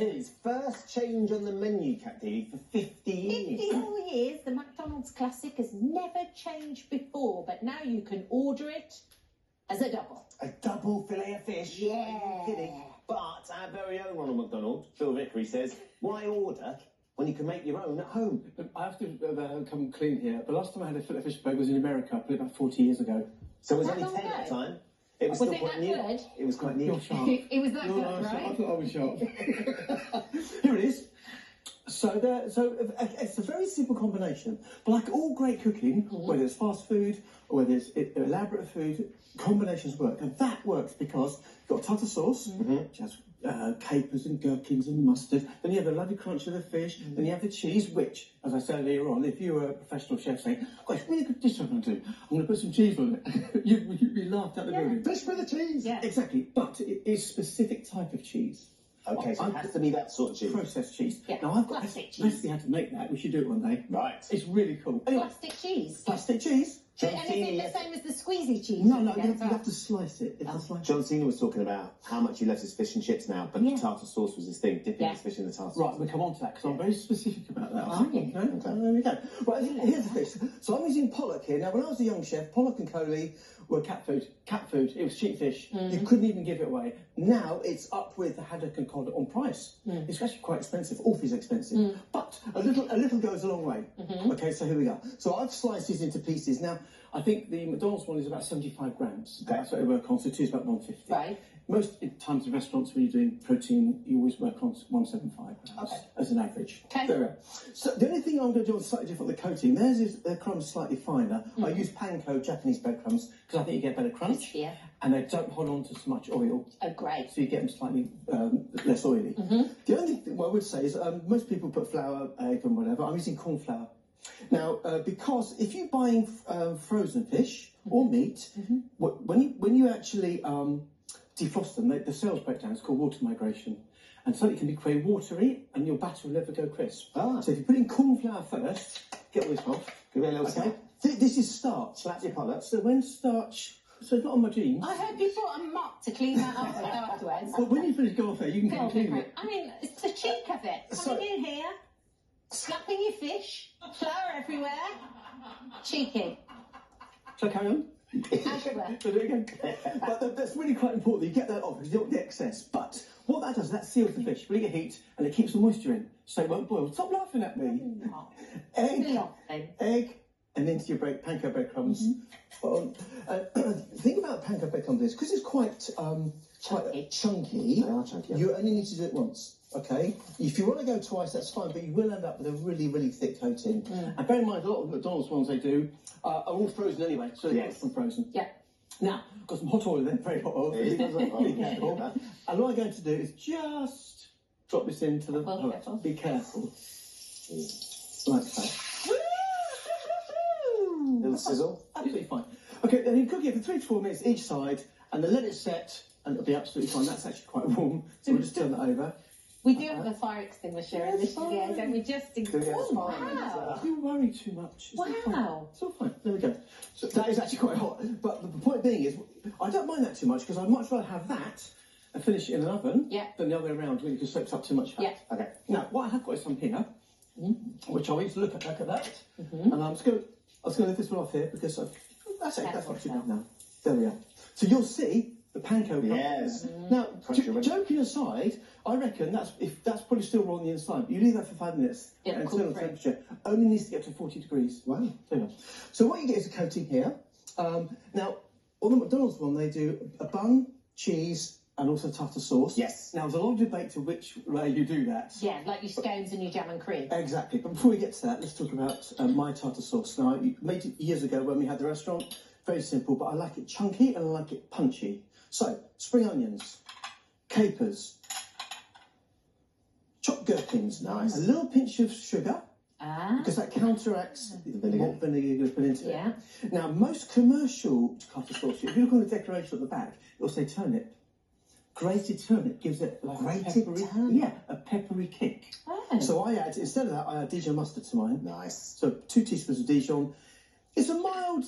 it is. First change on the menu, Katie, for 50 years. 50 whole years. The McDonald's classic has never changed before, but now you can order it as a double. A double fillet of fish? Yeah. Are you kidding? But our very own Ronald McDonald, Phil Vickery, says, why order when you can make your own at home? I have to come clean here. The last time I had a fillet fish burger was in America, probably about 40 years ago. So it was only 10 at the time. It was, still it quite that new. good? It was quite new. You're sharp. It was that No, good, no, right? I thought I was sharp. Here it is. So it's a very simple combination. But like all great cooking, whether it's fast food or whether it's elaborate food, combinations work. And that works because you've got tartar sauce, which has capers and gherkins and mustard. Then you have the lovely crunch of the fish. Then you have the cheese, which, as I said earlier on, if you were a professional chef saying, "Oh, it's a really good dish I'm going to do. I'm going to put some cheese on it," you'd be laughed out the building. Fish with the cheese. Yeah. Exactly, but it is specific type of cheese. Okay, so it has to be that sort of cheese. Processed cheese. Yeah, Now I've got plastic cheese. recipe how to make that. We should do it one day. Right. It's really cool. Anyway, Plastic cheese. plastic cheese. And is it the same as the squeezy cheese? No, you you get? have to slice it. You have to slice it. John Cena was talking about how much he loves his fish and chips now, but Yeah. tartar sauce was his thing, dipping Yeah. his fish in the tartar sauce. Right, we'll come on to that because I'm very specific about that. Are you? Okay, there we go. Right, here's the fish. So I'm using pollock here. Now, when I was a young chef, pollock and coley were cat food. Cat food. It was cheap fish. You couldn't even give it away. Now it's up with the haddock and cod on price. It's actually quite expensive. All fish expensive, but a little goes a long way. Okay, so here we go. So I've sliced these into pieces. Now, I think the McDonald's one is about 75 grams. Okay. That's what they work on. So two is about 150. Right. Most times in restaurants, when you're doing protein, you always work on 175 grams as an average. Okay. There we are. So the only thing I'm going to do is slightly different with the coating. Theirs is their crumbs slightly finer. I use panko Japanese breadcrumbs because I think you get better crunch. Yeah. And they don't hold on to so much oil. Oh, great. So you get them slightly less oily. The only thing I would say is most people put flour, egg and whatever. I'm using corn flour. Now, because if you're buying frozen fish or meat, when you actually defrost them, the cells break down. It's called water migration. And so it can be very watery and your batter will never go crisp. Ah. So if you put in corn flour first, get all this off. Give it a little Okay. slap. This is starch. Slap your pollock. So when starch, so it's not on my jeans. I heard you brought a mop to clean that up afterwards. But when you finish go off there, you can come clean it. I mean, it's the cheek of it. Coming in here, slapping your fish, flour everywhere. Cheeky. Shall I carry on? Everywhere. So do it again. But that's really quite important that you get that off because you don't get excess. But what that does, that seals the fish, really get heat, and it keeps the moisture in, so it won't boil. Stop laughing at me. Egg, and into your panko breadcrumbs. The thing about panko breadcrumbs is because it's quite chunky. They are chunky. You only need to do it once. Okay. If you want to go twice, that's fine, but you will end up with a really, really thick coating. And bear in mind, a lot of McDonald's ones they do are all frozen anyway, so they get from frozen. Yeah. Now, got some hot oil in there, very hot oil. Really? Be careful. And what I'm going to do is just drop this into the. Careful. Be careful. Like so. Little sizzle. Absolutely fine. Okay, then you cook it for 3 to 4 minutes each side, and then let it set, and it'll be absolutely fine. That's actually quite warm, so we'll just turn that over. We do have a fire extinguisher in the studio, don't we? Just in case. Oh, Wow. You worry too much. It's all fine. Wow. It's all fine. There we go. So that is actually quite hot. But the point being is, I don't mind that too much because I'd much rather have that and finish it in an oven than the other way around, really, because it soaks up too much fat. Yeah. Okay. Now, what I have got is some here, which I want you to look at that. And I'm just going to lift this one off here because that's it. That's not too bad now. There we are. So you'll see the panko. Yes. Now, joking aside, I reckon that's probably still raw on the inside. But you leave that for 5 minutes at internal temperature. Only needs to get to 40 degrees. Wow. There you go. So what you get is a coating here. Now, on the McDonald's one, they do a bun, cheese, and also tartar sauce. Yes. Now, there's a lot of debate to which way you do that. Yeah, like your scones and your jam and cream. Exactly. But before we get to that, let's talk about my tartar sauce. Now, I made it years ago when we had the restaurant. Very simple, but I like it chunky and I like it punchy. So, spring onions, capers, chopped gherkins, nice. A little pinch of sugar, because that counteracts the malt vinegar you're going to put into it. Now, most commercial tartar sauce, if you look on the decoration at the back, it'll say turnip. Grated turnip gives it like a peppery kick. Oh. So instead of that, I add Dijon mustard to mine. Nice. So 2 teaspoons of Dijon. It's a mild,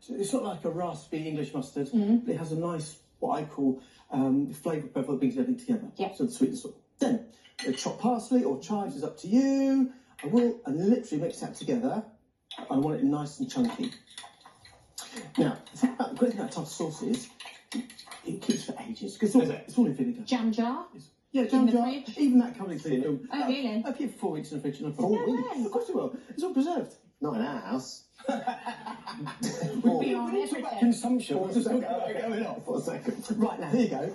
it's not like a raspy English mustard, but it has a nice, what I call, flavour profile that brings everything together. Yeah. So the sweetness. Then, chopped parsley or chives is up to you. I will literally mix that together. I want it nice and chunky. Now, the great thing about tartar sauce is it keeps for ages because it's all in vinegar. Jam jar? Yeah, In jam the jar. fridge? Even that comes in the Oh, really? I'll keep 4 weeks in the fridge. No Four problem. weeks? Of course it will. It's all preserved. Not in our house. Be on everything. Consumption. For a second. Right, now, here you go.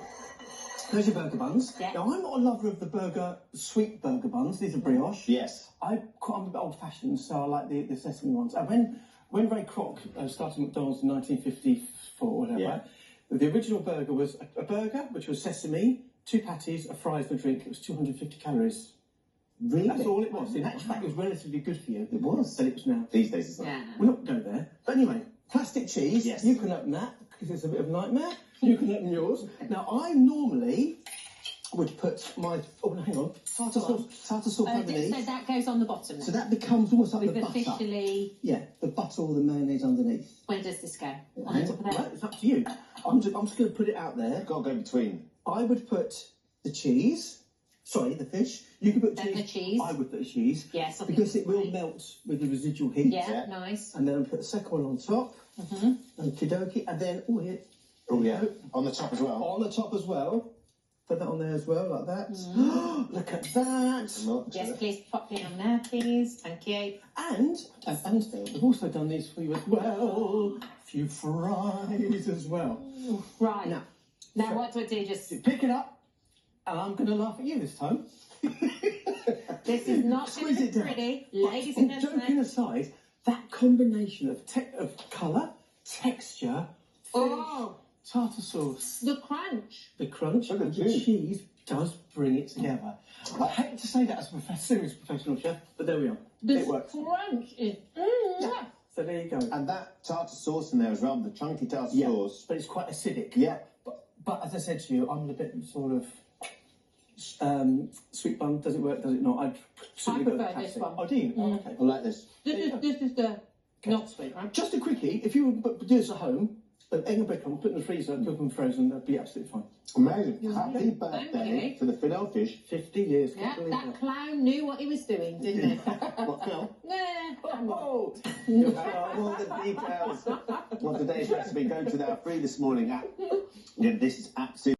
There's your burger buns. Yeah. Now, I'm not a lover of the sweet burger buns. These are brioche. Yes. I'm a bit old-fashioned, so I like the sesame ones. And when Ray Kroc started McDonald's in 1954 or whatever, Yeah. the original burger was a burger, which was sesame, 2 patties, a fries and a drink. It was 250 calories. Really? That's all it was. In actual fact, it was relatively good for you. It was. Than it was now. These days it's not. Yeah. We're not going there. But anyway, plastic cheese. Yes. You can open that because it's a bit of a nightmare. You can open yours. Now, I normally would put my... Oh, no, hang on. Tartar sauce underneath. So that goes on the bottom then? So that becomes almost like With the the butter. officially... Yeah, the butter or the mayonnaise underneath. Where does this go? On the top of that? Right, it's up to you. I'm just going to put it out there. Got to go between. I would put the cheese. Sorry, the fish. You can put Then the cheese. I would put the cheese. Yes, I think because it that's will right. melt with the residual heat. Yeah, nice. And then I'll put the second one on top. Okie dokie. And then, here. Oh, yeah. On the top as well. On the top as well. Put that on there as well, like that. Look at that. Yes, please pop me on there, please. Thank you. And we've also done these for you as well. A few fries as well. Right. Now, Now what do I do? Just... you pick it up, and I'm going to laugh at you this time. This is not going Squeeze to it be down. pretty. Ladies and Joking gentlemen. aside, that combination of colour, texture, Oh, tartar sauce, the crunch. the crunch, Look at and the you. cheese does bring it together. I hate to say that as a serious professional chef, but there we are. The It works. crunch is... So there you go. And that tartar sauce in there as well, the chunky tartar Yeah, sauce. but it's quite acidic. Yeah. But as I said to you, I'm a bit sort of sweet bun. Does it work? Does it not? I prefer this one. Oh, do you? Oh, okay. I like this. This is the not sweet, right? Just a quickie. If you would do this at home, egg and breadcrumbs, put in the freezer, cook them frozen, that'd be absolutely fine. Amazing. Happy Thank birthday you. to the Fillet O'Fish. 50 years. Yeah, can't believe that clown knew what he was doing, didn't he? What, Phil? Yeah. Oh, All the details. Well, today's recipe, go to our free this morning. Yeah, this is absolutely...